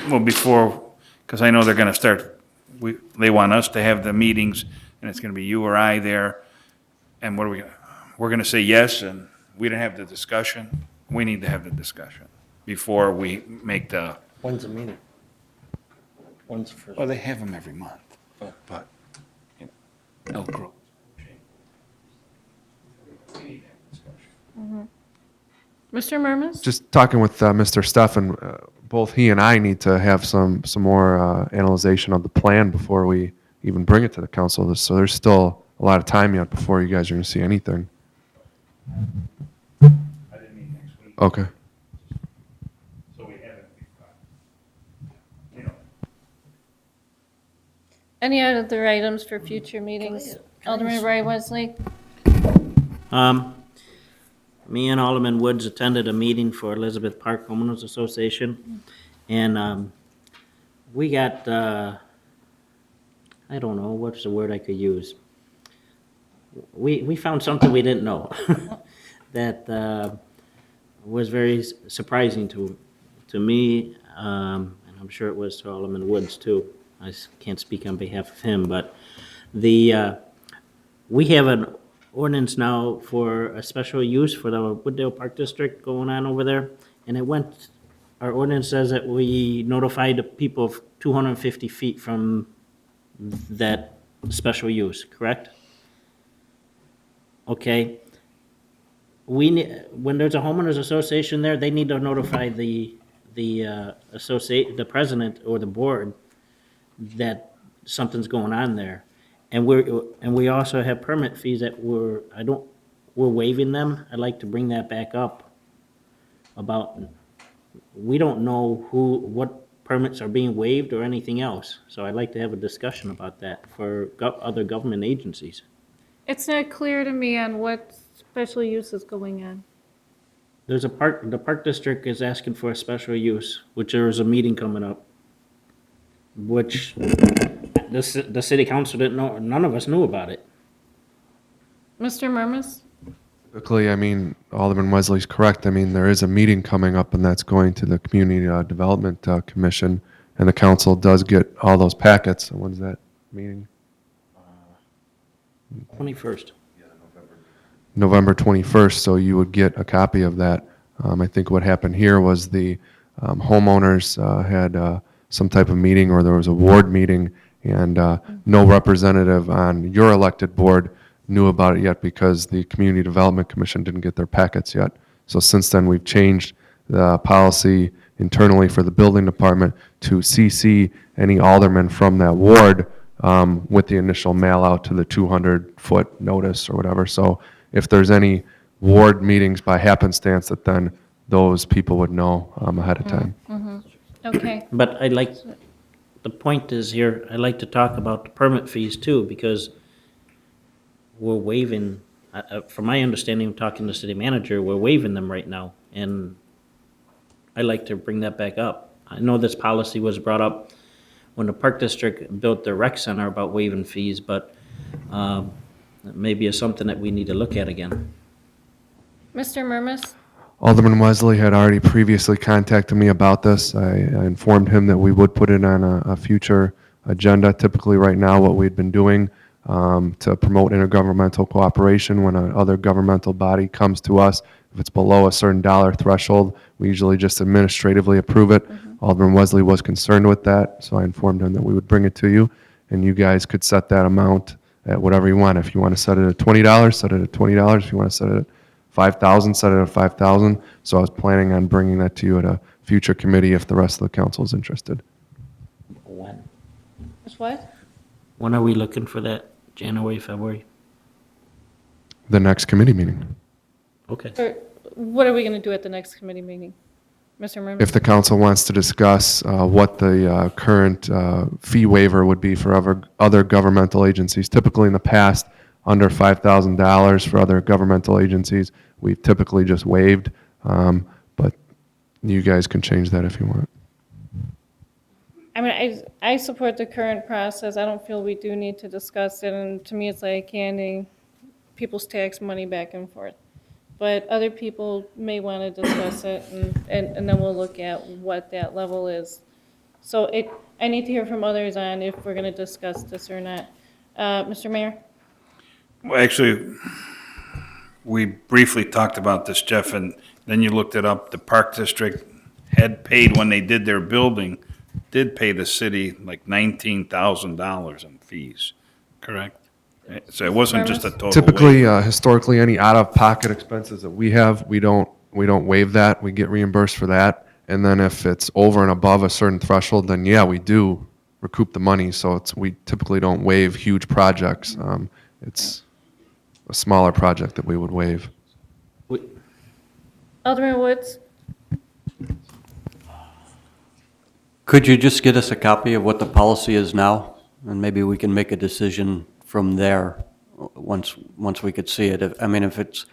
Well, before, because I know they're gonna start, they want us to have the meetings, and it's gonna be you or I there, and what are we gonna, we're gonna say yes, and we didn't have the discussion. We need to have the discussion before we make the, When's the meeting? When's the first? well, they have them every month, but, you know, Elk Grove. Mr. Murmas? Just talking with Mr. Steffen, both he and I need to have some more analyzation of the plan before we even bring it to the council. So there's still a lot of time yet before you guys are going to see anything. I didn't mean next week, Okay. so we haven't, you know. Any other items for future meetings? Alderman Roy Wesley? Me and Alderman Woods attended a meeting for Elizabeth Park Homeowners Association, and we got, I don't know, what's the word I could use? We found something we didn't know that was very surprising to me, and I'm sure it was to Alderman Woods too. Can't speak on behalf of him, but we have an ordinance now for a special use for the Wooddale Park District going on over there. And our ordinance says that we notify the people of 250 feet from that special use, correct? Okay. When there's a homeowners association there, they need to notify the president or the board that something's going on there. And we also have permit fees that we're waiving them. I'd like to bring that back up about, we don't know what permits are being waived or anything else. So I'd like to have a discussion about that for other government agencies. It's not clear to me on what special use is going on. The park district is asking for a special use, which there is a meeting coming up, which the city council didn't know, none of us knew about it. Mr. Murmas? Typically, I mean, Alderman Wesley's correct. I mean, there is a meeting coming up, and that's going to the Community Development Commission, and the council does get all those packets. So when's that meeting? 21st. November 21st, so you would get a copy of that. I think what happened here was the homeowners had some type of meeting, or there was a ward meeting, and no representative on your elected board knew about it yet because the Community Development Commission didn't get their packets yet. So since then, we've changed the policy internally for the building department to CC any alderman from that ward with the initial mail out to the 200-foot notice or whatever. So if there's any ward meetings by happenstance, that then those people would know ahead of time. Okay. But the point is here, I'd like to talk about the permit fees too, because we're waiving, from my understanding of talking to the city manager, we're waiving them right now. And I'd like to bring that back up. I know this policy was brought up when the Park District built their rec center about waiving fees, but maybe it's something that we need to look at again. Mr. Murmas? Alderman Wesley had already previously contacted me about this. I informed him that we would put it on a future agenda. Typically, right now, what we've been doing to promote intergovernmental cooperation when another governmental body comes to us, if it's below a certain dollar threshold, we usually just administratively approve it. Alderman Wesley was concerned with that, so I informed him that we would bring it to you, and you guys could set that amount at whatever you want. If you want to set it at $20, set it at $20. If you want to set it at $5,000, set it at $5,000. So I was planning on bringing that to you at a future committee if the rest of the council is interested. When? It's what? When are we looking for that? January, February? The next committee meeting. Okay. Or what are we going to do at the next committee meeting? Mr. Murmas? If the council wants to discuss what the current fee waiver would be for other governmental agencies, typically in the past, under $5,000 for other governmental agencies, we've typically just waived, but you guys can change that if you want. I mean, I support the current process. I don't feel we do need to discuss it, and to me, it's like handing people's tax money back and forth. But other people may want to discuss it, and then we'll look at what that level is. So I need to hear from others on if we're gonna discuss this or not. Mr. Mayor? Well, actually, we briefly talked about this, Jeff, and then you looked it up. The Park District had paid, when they did their building, did pay the city like $19,000 in fees, correct? So it wasn't just a total Typically, waiver. historically, any out-of-pocket expenses that we have, we don't waive that. We get reimbursed for that. And then if it's over and above a certain threshold, then yeah, we do recoup the money. So we typically don't waive huge projects. It's a smaller project that we would waive. We- Alderman Woods? Could you just get us a copy of what the policy is now? And maybe we can make a decision from there, once we could see it. I mean, if it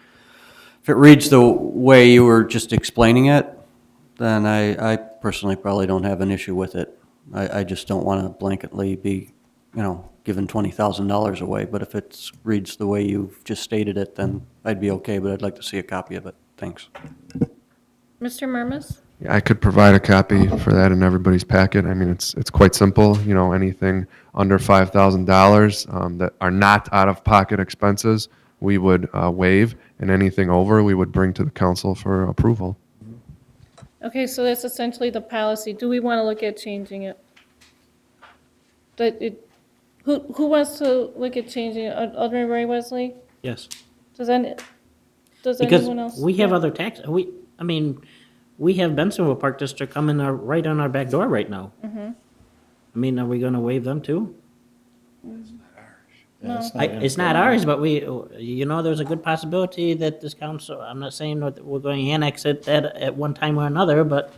reads the way you were just explaining it, then I personally probably don't have an issue with it. I just don't want to blanketly be, giving $20,000 away. But if it reads the way you've just stated it, then I'd be okay, but I'd like to see a copy of it. Thanks. Mr. Murmas? Yeah, I could provide a copy for that in everybody's packet. I mean, it's quite simple, anything under $5,000 that are not out-of-pocket expenses, we would waive, and anything over, we would bring to the council for approval. Okay, so that's essentially the policy. Do we want to look at changing it? Who wants to look at changing it? Alderman Roy Wesley? Yes. Does Because anyone else? we have other we have Bensonville Park District coming right on our back door right now. Mm-hmm. I mean, are we gonna waive them too? No. It's not ours, but there's a good possibility that this council, I'm not saying that we're going to annex it at one time or another, but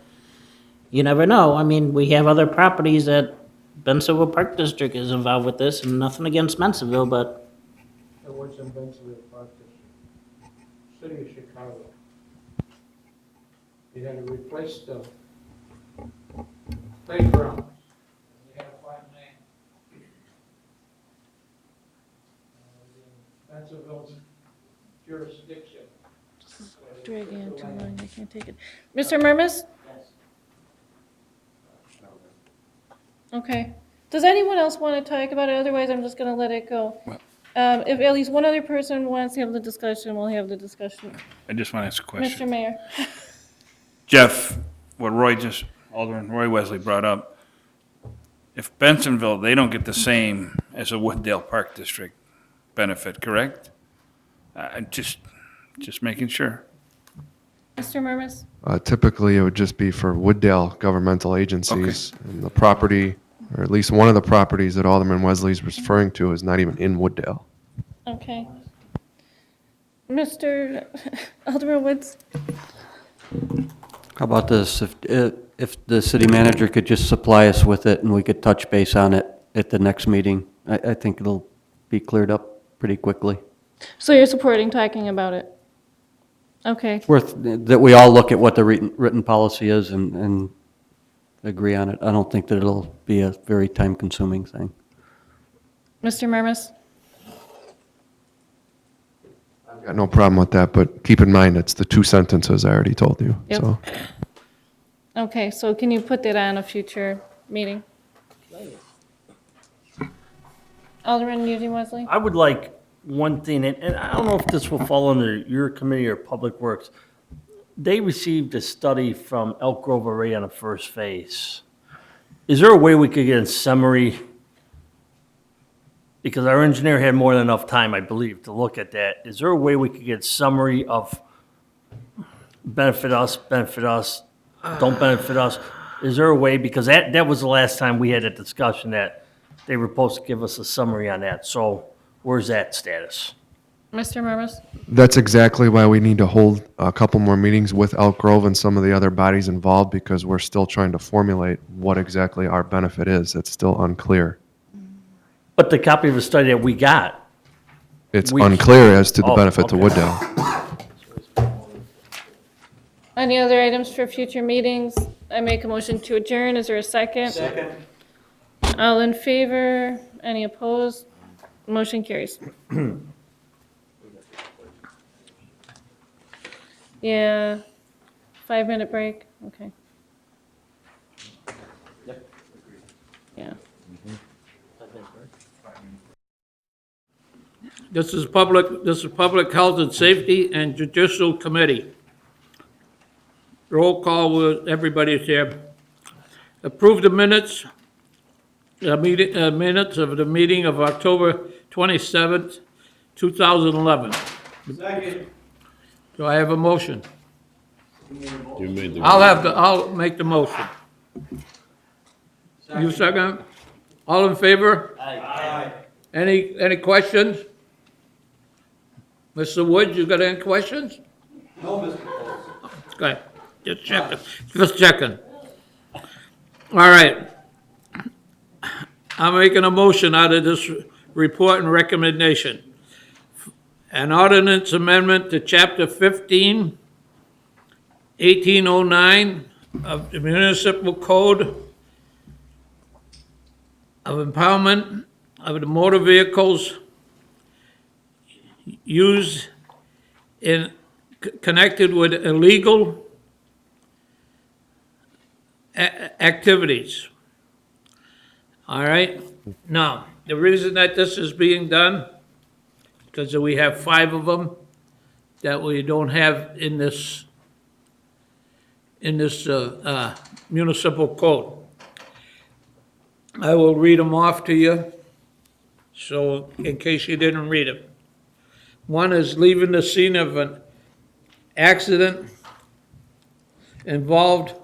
you never know. I mean, we have other properties that Bensonville Park District is involved with this, and nothing against Bensonville, but It was in Bensonville Park District, City of Chicago. You had to replace the playgrounds. You had to find land. Bensonville's jurisdiction. Dragging on too long, I can't take it. Mr. Murmas? Okay. Does anyone else want to talk about it? Otherwise, I'm just going to let it go. If at least one other person wants to have the discussion, we'll have the discussion. I just want to ask a question. Mr. Mayor? Jeff, what Alderman Roy Wesley brought up, if Bensonville, they don't get the same as a Wooddale Park District benefit, correct? Just making sure. Mr. Murmas? Typically, it would just be for Wooddale governmental agencies. And the property, or at least one of the properties that Alderman Wesley's referring to, is not even in Wooddale. Okay. Mr. Alderman Woods? How about this? If the city manager could just supply us with it and we could touch base on it at the next meeting, I think it'll be cleared up pretty quickly. So you're supporting talking about it? Okay. It's worth that we all look at what the written policy is and agree on it. I don't think that it'll be a very time-consuming thing. Mr. Murmas? I've got no problem with that, but keep in mind, it's the two sentences I already told you. Yep. So Okay, so can you put that on a future meeting? Alderman Eugene Wesley? I would like one thing, and I don't know if this will fall under your committee or Public Works. They received a study from Elk Grove Array on the first phase. Is there a way we could get a summary? Because our engineer had more than enough time, I believe, to look at that. Is there a way we could get a summary of benefit us, don't benefit us? Is there a way, because that was the last time we had a discussion that they were supposed to give us a summary on that. So where's that status? Mr. Murmas? that's exactly why we need to hold a couple more meetings with Elk Grove and some of the other bodies involved, because we're still trying to formulate what exactly our benefit is. It's still unclear. But the copy of the study that we got, It's We- unclear as to the Oh, benefit to okay. Wooddale. Any other items for future meetings? I make a motion to adjourn. Is there a second? Second. All in favor? Any opposed? Motion carries. Yeah, 5-minute break, okay. Yeah. This is Public Health and Safety and Judicial Committee. Roll call with everybody's here. Approve the minutes, minutes of the meeting of October 27th, 2011. Do I have a motion? You made the. I'll make the motion. You second? All in favor? Aye. Any questions? Mr. Woods, you got any questions? No, Mr. Okay, just checking. All right. I'm making a motion out of this report and recommendation. An ordinance amendment to Chapter 15, 1809 of the Municipal Code of Empowerment of the Motor Vehicles used connected with illegal activities. All right? Now, the reason that this is being done, because we have 5 of them that we don't have in this municipal code. I will read them off to you, so in case you didn't read them. One is leaving the scene of an accident involved,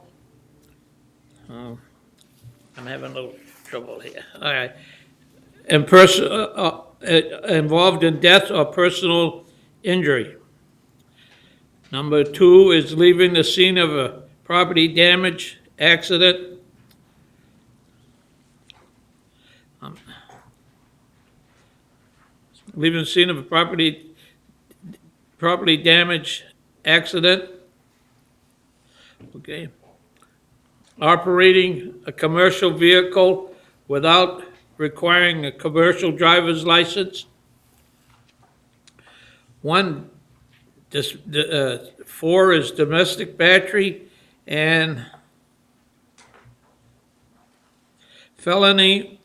I'm having a little trouble here, all right. And involved in death or personal injury. Number 2 is leaving the scene of a property damage accident. Leaving the scene of a property damage accident. Okay. Operating a commercial vehicle without requiring a commercial driver's license. 4 is domestic battery and felony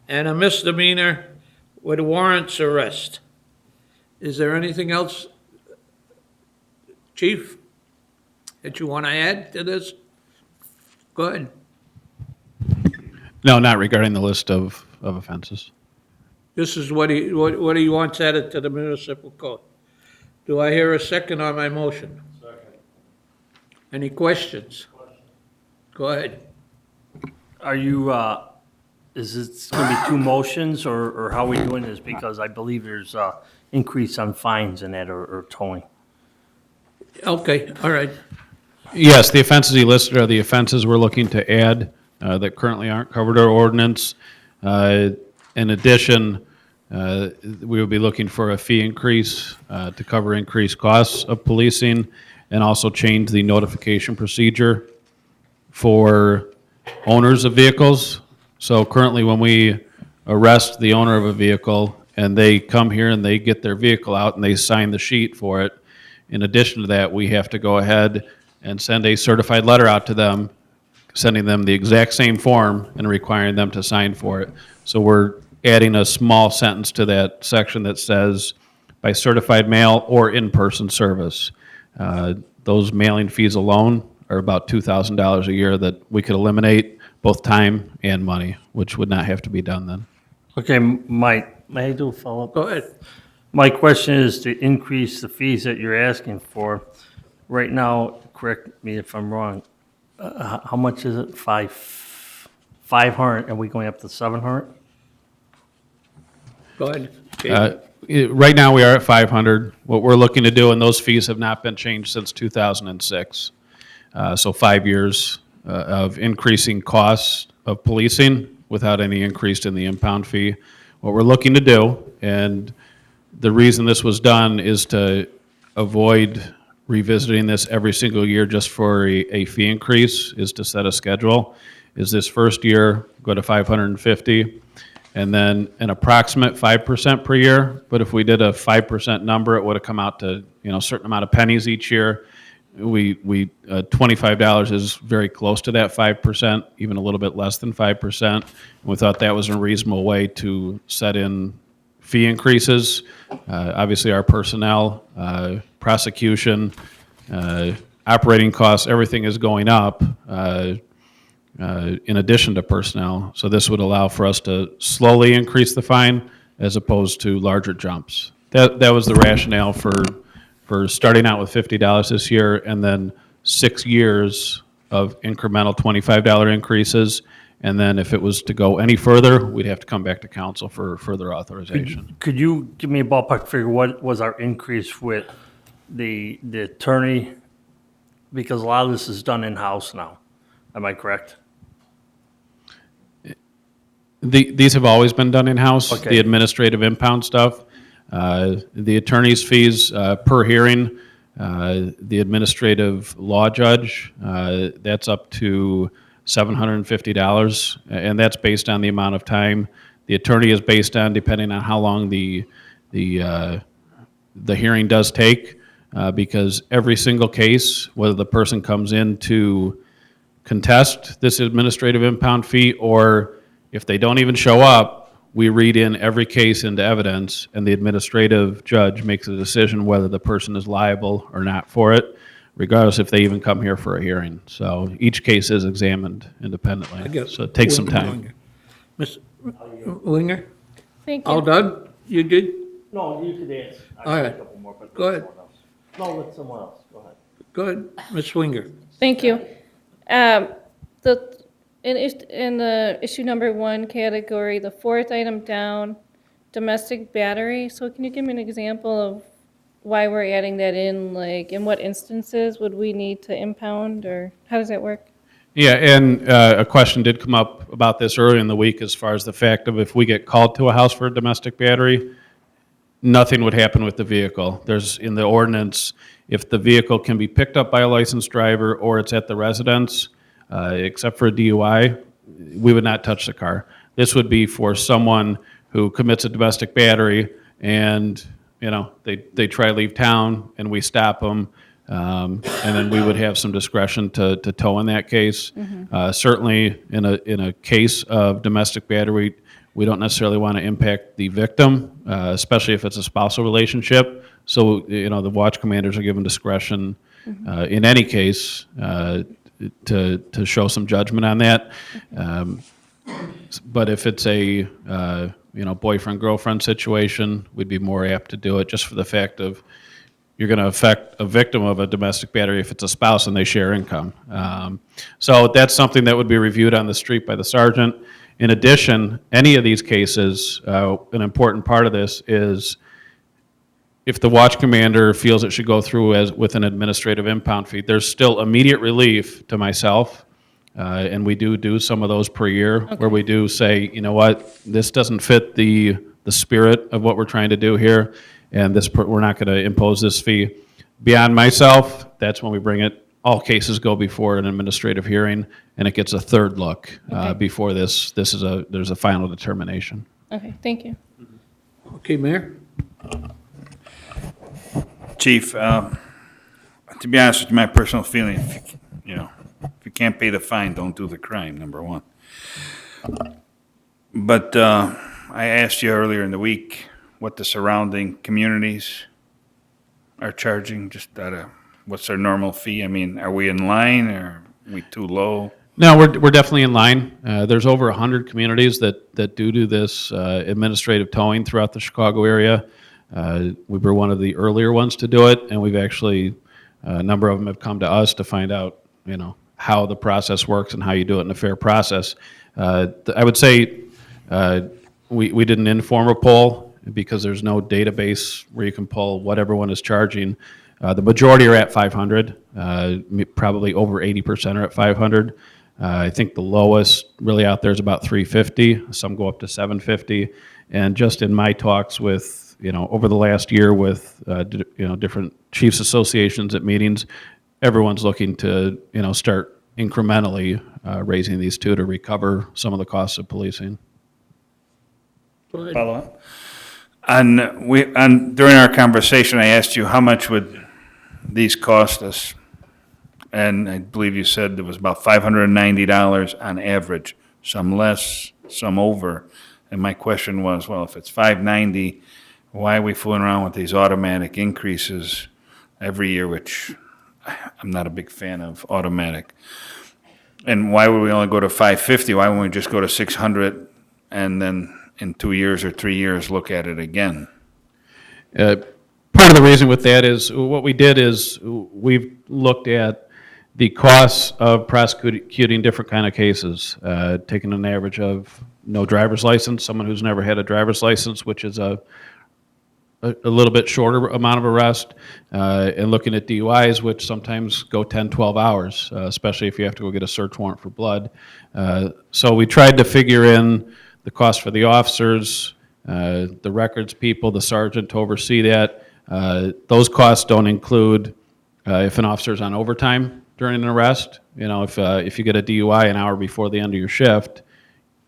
and a misdemeanor with warrants arrest. Is there anything else, Chief, that you want to add to this? Go ahead. No, not regarding the list of offenses. This is what he wants added to the municipal code. Do I hear a second on my motion? Second. Any questions? Go ahead. Are you, is it going to be 2 motions, or how are we doing this? Because I believe there's increase on fines in that, or towing. Okay, all right. Yes, the offenses he listed are the offenses we're looking to add that currently aren't covered in our ordinance. In addition, we will be looking for a fee increase to cover increased costs of policing, and also change the notification procedure for owners of vehicles. So currently, when we arrest the owner of a vehicle and they come here and they get their vehicle out and they sign the sheet for it, in addition to that, we have to go ahead and send a certified letter out to them, sending them the exact same form and requiring them to sign for it. So we're adding a small sentence to that section that says, by certified mail or in-person service. Those mailing fees alone are about $2,000 a year that we could eliminate, both time and money, which would not have to be done then. Okay, Mike, may I do a follow-up? Go ahead. My question is to increase the fees that you're asking for. Right now, correct me if I'm wrong, how much is it? 500, and we going up to 700? Go ahead. Right now, we are at 500. What we're looking to do, and those fees have not been changed since 2006. So 5 years of increasing costs of policing without any increase in the impound fee. What we're looking to do, and the reason this was done is to avoid revisiting this every single year just for a fee increase, is to set a schedule. Is this first year, go to 550, and then an approximate 5% per year. But if we did a 5% number, it would have come out to, a certain amount of pennies each year. $25 is very close to that 5%, even a little bit less than 5%. And we thought that was a reasonable way to set in fee increases. Obviously, our personnel, prosecution, operating costs, everything is going up in addition to personnel. So this would allow for us to slowly increase the fine as opposed to larger jumps. That was the rationale for starting out with $50 this year and then 6 years of incremental $25 increases. And then if it was to go any further, we'd have to come back to council for further authorization. Could you give me a ballpark figure, what was our increase with the attorney? Because a lot of this is done in-house now, am I correct? These have always been done in-house, Okay. the administrative impound stuff. The attorney's fees per hearing, the administrative law judge, that's up to $750, and that's based on the amount of time. The attorney is based on, depending on how long the hearing does take, because every single case, whether the person comes in to contest this administrative impound fee, or if they don't even show up, we read in every case into evidence, and the administrative judge makes a decision whether the person is liable or not for it, regardless if they even come here for a hearing. So each case is examined independently. guess- So it takes some time. Ms. Winger, Thank all you. done? You good? No, you could ask. All right. Go ahead. No, let someone else, go ahead. Go ahead, Ms. Winger. Thank you. In the issue number 1 category, the 4th item down, domestic battery. So can you give me an example of why we're adding that in? Like, in what instances would we need to impound, or how does that work? Yeah, and a question did come up about this earlier in the week as far as the fact of if we get called to a house for a domestic battery, nothing would happen with the vehicle. There's, in the ordinance, if the vehicle can be picked up by a licensed driver or it's at the residence, except for a DUI, we would not touch the car. This would be for someone who commits a domestic battery and, you know, they try to leave town and we stop them. And then we would have some discretion to tow in that case. Certainly, in a case of domestic battery, we don't necessarily want to impact the victim, especially if it's a spousal relationship. So, you know, the watch commanders are given discretion in any case to show some judgment on that. But if it's a boyfriend-girlfriend situation, we'd be more apt to do it just for the fact of you're going to affect a victim of a domestic battery if it's a spouse and they share income. So that's something that would be reviewed on the street by the sergeant. In addition, any of these cases, an important part of this is if the watch commander feels it should go through with an administrative impound fee, there's still immediate relief to myself. And we do some of those per year where we do say, you know what, this doesn't fit the spirit of what we're trying to do here, and we're not going to impose this fee. Beyond myself, that's when we bring it. All cases go before an administrative hearing, and it gets a third look before there's a final determination. Okay, thank you. Okay, Mayor? Chief, to be honest with you, my personal feeling, if you can't pay the fine, don't do the crime, number one. But I asked you earlier in the week what the surrounding communities are charging, just what's their normal fee? I mean, are we in line, or are we too low? No, we're definitely in line. There's over 100 communities that do this administrative towing throughout the Chicago area. We were one of the earlier ones to do it, and we've actually, a number of them have come to us to find out, how the process works and how you do it in a fair process. I would say we did an informal poll because there's no database where you can pull what everyone is charging. The majority are at 500, probably over 80% are at 500. I think the lowest really out there is about 350. Some go up to 750. And just in my talks with, over the last year with, different chiefs associations at meetings, everyone's looking to, start incrementally raising these two to recover some of the costs of policing. Follow up? During our conversation, I asked you how much would these cost us And I believe you said it was about $590 on average, some less, some over. And my question was, well, if it's $590, why are we fooling around with these automatic increases every year, which I'm not a big fan of automatic. And why would we only go to $550? Why wouldn't we just go to $600 and then in 2 years or 3 years, look at it again? Part of the reason with that is, what we did is, we've looked at the costs of prosecuting different kind of cases, taking an average of no driver's license, someone who's never had a driver's license, which is a little bit shorter amount of arrest, and looking at DUIs, which sometimes go 10, 12 hours, especially if you have to go get a search warrant for blood. So we tried to figure in the cost for the officers, the records people, the sergeant to oversee that. Those costs don't include if an officer's on overtime during an arrest. You know, if you get a DUI an hour before the end of your shift,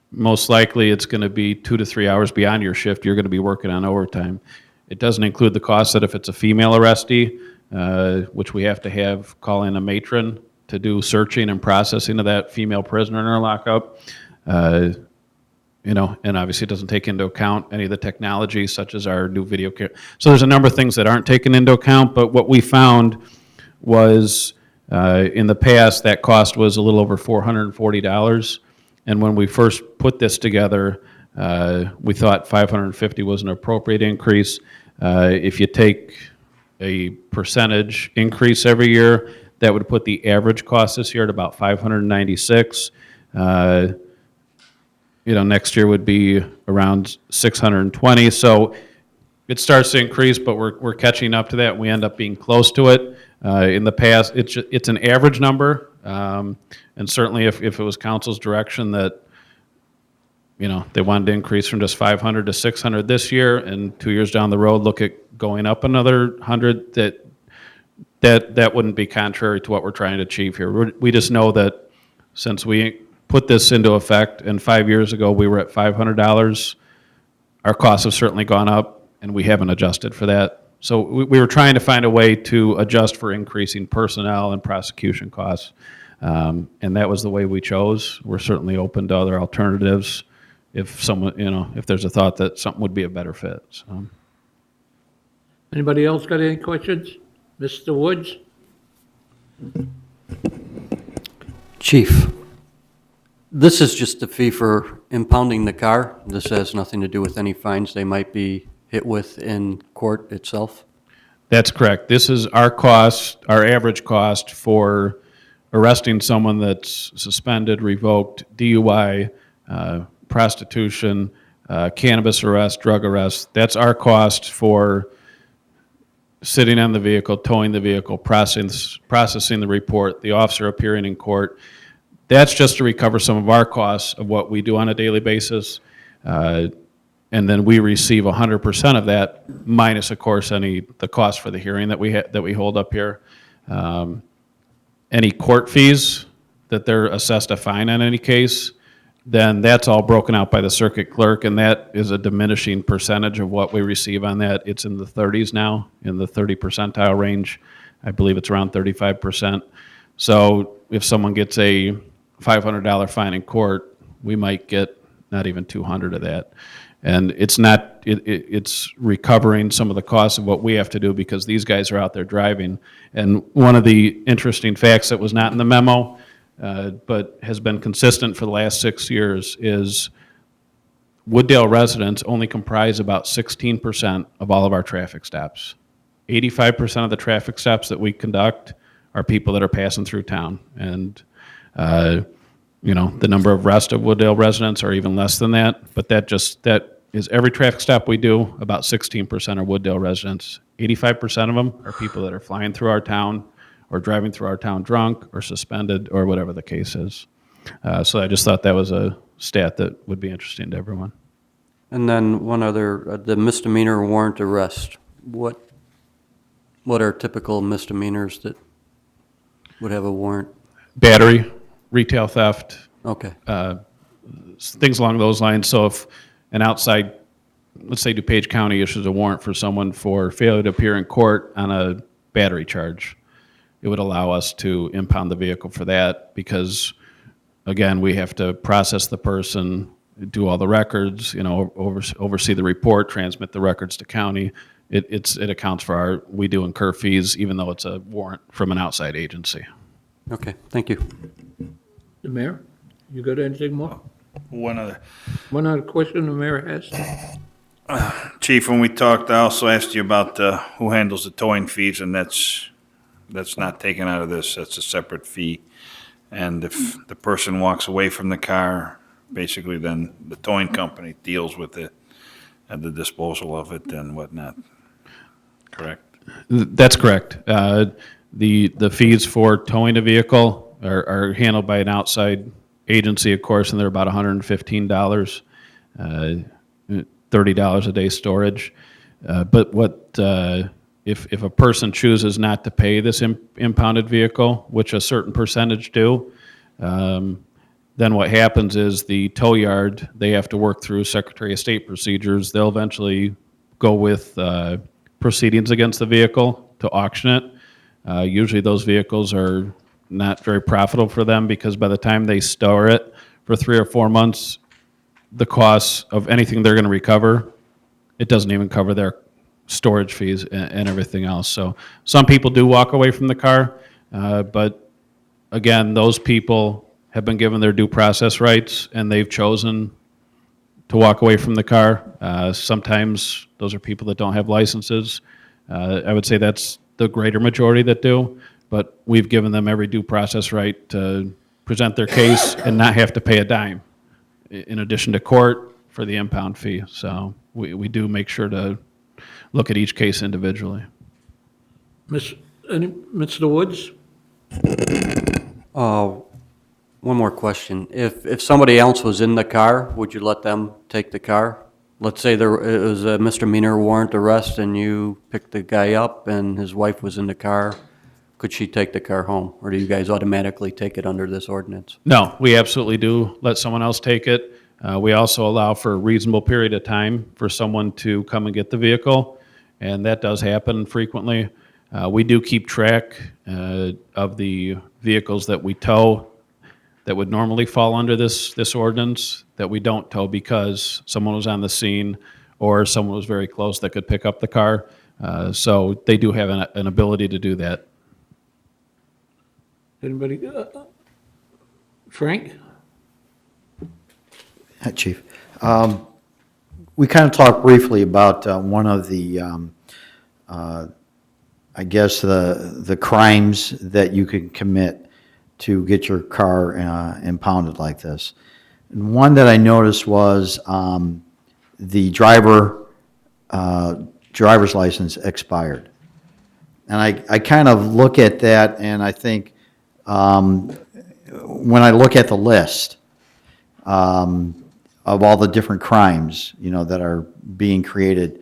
most likely it's going to be 2 to 3 hours beyond your shift. You're going to be working on overtime. It doesn't include the cost that if it's a female arrestee, which we have to have call in a matron to do searching and processing of that female prisoner in our lockup. You know, and obviously it doesn't take into account any of the technology such as our new video camera. So there's a number of things that aren't taken into account, but what we found was in the past that cost was a little over $440. And when we first put this together, we thought $550 was an appropriate increase. If you take a percentage increase every year, that would put the average cost this year at about $596. You know, next year would be around $620. So it starts to increase, but we're catching up to that. We end up being close to it. In the past, it's an average number, and certainly if it was council's direction that, you know, they wanted to increase from just 500 to 600 this year, and 2 years down the road look at going up another 100, that wouldn't be contrary to what we're trying to achieve here. We just know that since we put this into effect, and 5 years ago we were at $500, our costs have certainly gone up, and we haven't adjusted for that. So we were trying to find a way to adjust for increasing personnel and prosecution costs, and that was the way we chose. We're certainly open to other alternatives if someone, you know, if there's a thought that something would be a better fit. So. Anybody else got any questions? Mr. Woods? Chief, this is just a fee for impounding the car. This has nothing to do with any fines they might be hit with in court itself? That's correct. This is our cost, our average cost for arresting someone that's suspended, revoked, DUI, prostitution, cannabis arrest, drug arrest. That's our cost for sitting on the vehicle, towing the vehicle, processing the report, the officer appearing in court. That's just to recover some of our costs of what we do on a daily basis. And then we receive 100% of that, minus, of course, the cost for the hearing that we hold up here. Any court fees that they're assessed a fine on any case, then that's all broken out by the circuit clerk, and that is a diminishing percentage of what we receive on that. It's in the 30s now, in the 30 percentile range. I believe it's around 35%. So if someone gets a $500 fine in court, we might get not even 200 of that. And it's not, it's recovering some of the costs of what we have to do because these guys are out there driving. And one of the interesting facts that was not in the memo, but has been consistent for the last 6 years is Wooddale residents only comprise about 16% of all of our traffic stops. 85% of the traffic stops that we conduct are people that are passing through town. And, you know, the number of rest of Wooddale residents are even less than that, but that is every traffic stop we do, about 16% are Wooddale residents. 85% of them are people that are flying through our town or driving through our town drunk or suspended or whatever the case is. So I just thought that was a stat that would be interesting to everyone. And then one other, the misdemeanor warrant arrest. What are typical misdemeanors that would have a warrant? Battery, retail theft, Okay. things along those lines. So if an outside, let's say DuPage County issues a warrant for someone for failure to appear in court on a battery charge, it would allow us to impound the vehicle for that because, again, we have to process the person, do all the records, oversee the report, transmit the records to county. It accounts for we do incur fees even though it's a warrant from an outside agency. Okay, thank you. The mayor, you got anything more? One other. One other question the mayor has? Chief, when we talked, I also asked you about who handles the towing fees, and that's not taken out of this. That's a separate fee. And if the person walks away from the car, basically then the towing company deals with it and the disposal of it and whatnot. Correct? That's correct. The fees for towing a vehicle are handled by an outside agency, of course, and they're about $115, $30 a day storage. But if a person chooses not to pay this impounded vehicle, which a certain percentage do, then what happens is the tow yard, they have to work through Secretary of State procedures. They'll eventually go with proceedings against the vehicle to auction it. Usually those vehicles are not very profitable for them because by the time they store it for 3 or 4 months, the costs of anything they're going to recover, it doesn't even cover their storage fees and everything else. So some people do walk away from the car, but again, those people have been given their due process rights and they've chosen to walk away from the car. Sometimes those are people that don't have licenses. I would say that's the greater majority that do, but we've given them every due process right to present their case and not have to pay a dime in addition to court for the impound fee. So we do make sure to look at each case individually. Mr. Woods? One more question. If somebody else was in the car, would you let them take the car? Let's say it was a misdemeanor warrant arrest and you picked the guy up and his wife was in the car. Could she take the car home? Or do you guys automatically take it under this ordinance? No, we absolutely do let someone else take it. We also allow for a reasonable period of time for someone to come and get the vehicle, and that does happen frequently. We do keep track of the vehicles that we tow that would normally fall under this ordinance that we don't tow because someone was on the scene or someone was very close that could pick up the car. So they do have an ability to do that. Anybody? Frank? Hi, Chief. We kind of talked briefly about one of the, I guess, the crimes that you can commit to get your car impounded like this. And one that I noticed was the driver's license expired. And I kind of look at that and I think, when I look at the list of all the different crimes, that are being created,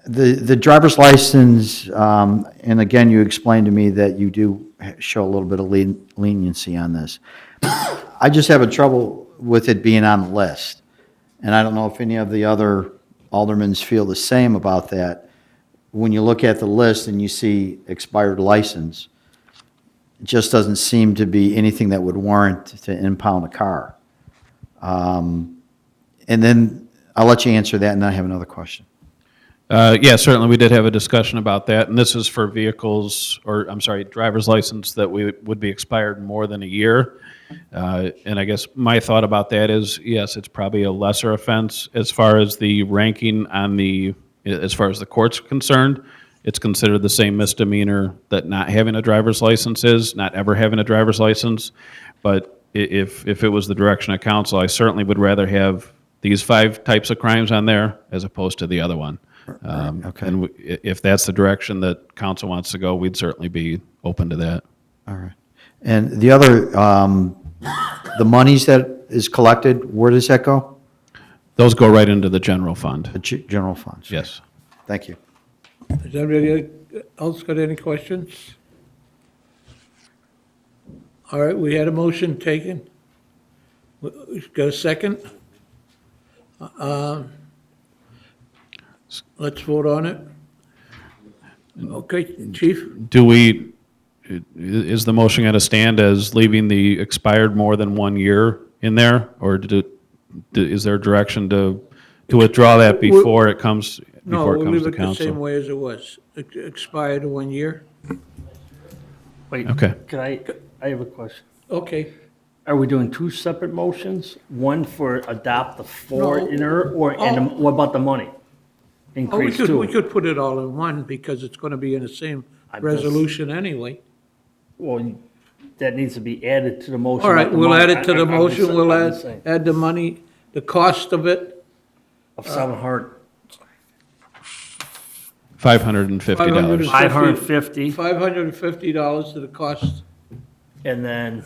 the driver's license, and again, you explained to me that you do show a little bit of leniency on this. I just have a trouble with it being on the list. And I don't know if any of the other aldermen feel the same about that. When you look at the list and you see expired license, it just doesn't seem to be anything that would warrant to impound a car. And then I'll let you answer that, and then I have another question. Yeah, certainly, we did have a discussion about that, and this is for vehicles, driver's license that would be expired more than a year. And I guess my thought about that is, yes, it's probably a lesser offense as far as the ranking as far as the court's concerned. It's considered the same misdemeanor that not having a driver's license is, not ever having a driver's license. But if it was the direction of council, I certainly would rather have these 5 types of crimes on there as opposed to the other one. Okay. And if that's the direction that council wants to go, we'd certainly be open to that. All right. And the other, the monies that is collected, where does that go? Those go right into the general fund. The general funds? Yes. Thank you. Has anybody else got any questions? All right, we had a motion taken. Got a second? Let's vote on it. Okay, Chief? Do we is the motion going to stand as leaving the expired more than 1 year in there? Or is there a direction to withdraw that before it comes, No, before it we'll comes leave to it the same council? way as it was. Expired 1 year. Wait, Okay. I have a question. Okay. Are we doing two separate motions? One for adopt the four No. inner, what about the money? Oh, we Increase could, too? we could put it all in one because it's gonna be in the same I guess- resolution anyway. Well, that needs to be added to the motion. All right, not the we'll money. add it to the I'm just motion, saying- we'll I'm just saying. add the money, the cost of it, Of $700, $550. $550, $550 to the cost, and then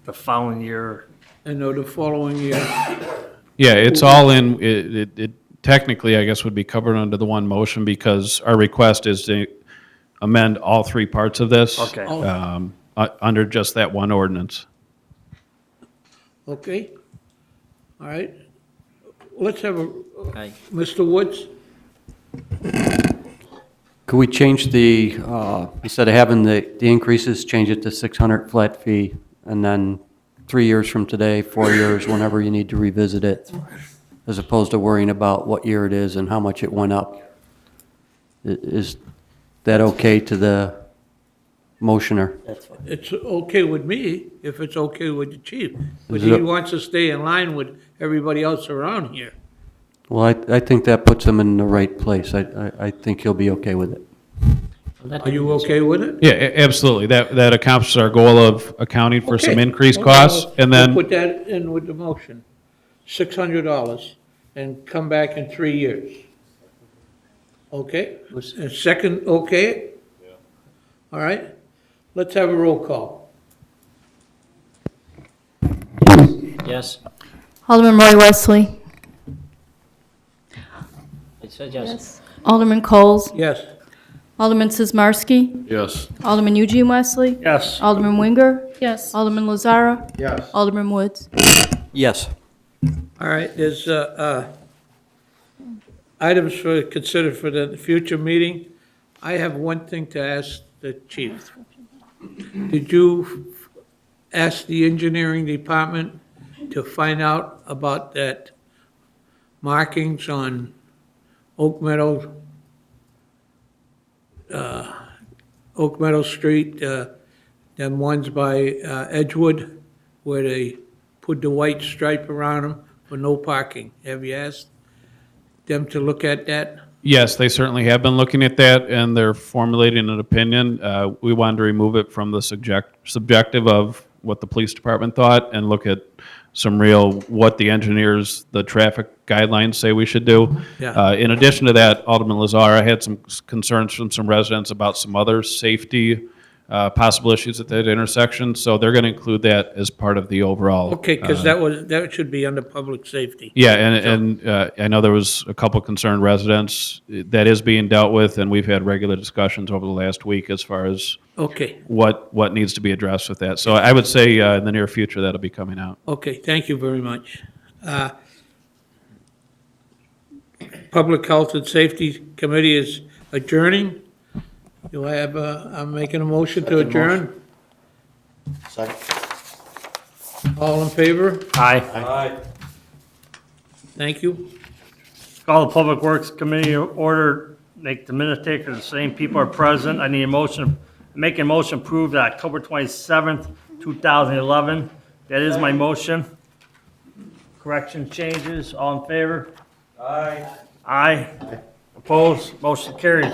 the following year, and the following year. Yeah, it's all in, it technically, I guess, would be covered under the one motion because our request is to amend all three parts of this. Okay. Under just that one ordinance. Okay? All right. Let's have a, Aye. Mr. Woods? Could we change the, instead of having the increases, change it to 600 flat fee, and then 3 years from today, 4 years, whenever you need to revisit it, as opposed to worrying about what year it is and how much it went up? Is that okay to the motioner? that's fine. It's okay with me, if it's okay with the chief. But Is he it- wants to stay in line with everybody else around here. Well, I think that puts him in the right place. I think he'll be okay with it. Are you okay with it? Yeah, absolutely. That accomplishes our goal of accounting for some Okay. increased Okay, costs. And we'll then, put that in with the motion, $600, and come back in 3 years. Okay? And second, okay? All right, let's have a roll call. Yes? Alderman Roy Wesley. I said yes. Alderman Coles. Yes, Alderman Sizmarsky. yes. Alderman Eugene Wesley. Yes, Alderman Winger. Yes. Alderman Lazara. Yes. Alderman Woods. Yes. all right, there's, items for, considered for the future meeting. I have one thing to ask the chief. Did you ask the engineering department to find out about that markings on Oak Meadow, Oak Meadow Street, them ones by Edgewood, where they put the white stripe around them for no parking? Have you asked them to look at that? Yes, they certainly have been looking at that, and they're formulating an opinion. We wanted to remove it from the subjective of what the police department thought and look at some real, what the engineers, the traffic guidelines say we should do. Yeah. In addition to that, Alderman Lazar, I had some concerns from some residents about some other safety possible issues at that intersection, so they're going to include that as part of the overall. Okay, because that should be under public safety. Yeah, and I know there was a couple concerned residents. That is being dealt with, and we've had regular discussions over the last week as far as Okay, what needs to be addressed with that. So I would say in the near future, that'll be coming out. okay, thank you very much. Public Health and Safety Committee is adjourning. Do I have I'm making a motion to adjourn. Second. All in favor? aye. Thank you. Call the Public Works Committee order, make the minute takers the same people are present. I need a motion, make a motion approved October 27th, 2011. That is my motion. Correction changes, all in favor? Aye. Aye. Opposed, motion carries.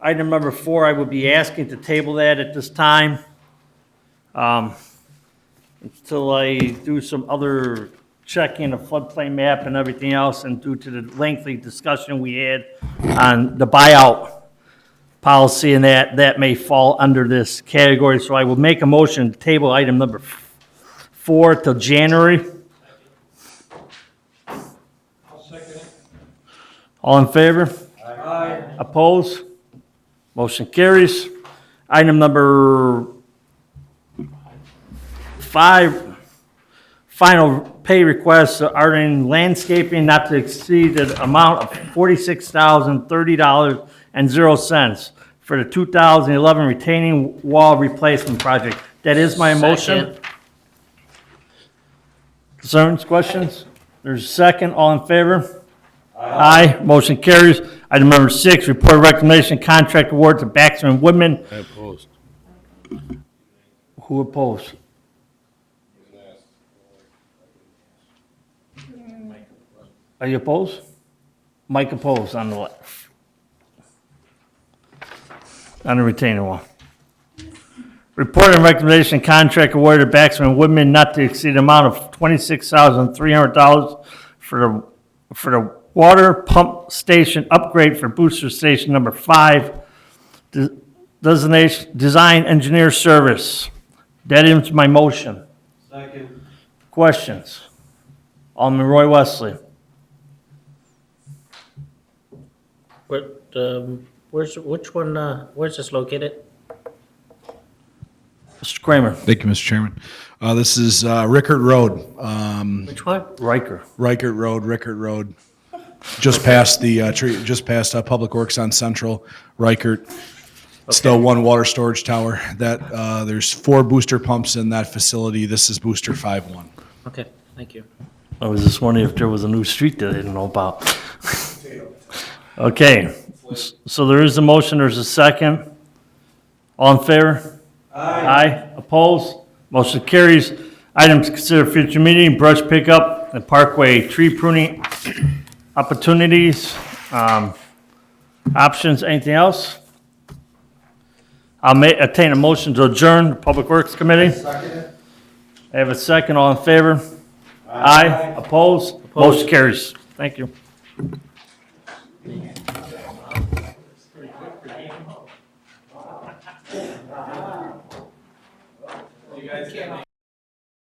Item number 4, I would be asking to table that at this time. Until I do some other checking of floodplain map and everything else, and due to the lengthy discussion we had on the buyout policy, and that may fall under this category, so I will make a motion to table item number 4 till January. All in favor? Aye. Opposed? Motion carries. Item number 5, final pay request, Arden Landscaping not to exceed the amount of $46,030.00 for for the 2011 retaining wall replacement project. That is my motion. Second. Concerns, questions? There's a second, all in favor? Aye. Motion carries. Item number 6, report of recommendation, contract award to Baxter and Woodman. I opposed. Who opposed? Are you opposed? Mike opposed on the what? On the retainer wall. Report and recommendation, contract awarded to Baxter and Woodman not to exceed the amount of $26,300 for the water pump station upgrade for booster station number 5. Designation, design engineer service. That is my motion. Second. Questions? Alderman Roy Wesley. Which one, where's this located? Mr. Kramer. Thank you, Mr. Chairman. This is Rickert Road, Which one? Riker. Rickert Road, just past the Public Works on Central, Rickert. Still one water storage tower. That there's 4 booster pumps in that facility. This is booster 5-1. Okay, thank you. I was just wondering if there was a new street that I didn't know about. Okay, so there is a motion, there's a second. All in favor? Aye. Opposed? Motion carries. Items to consider future meeting, brush pickup and parkway tree pruning opportunities, options, anything else? I'll attain a motion to adjourn the Public Works Committee. I have a second, all in favor? Aye. Opposed? Motion carries. Thank you.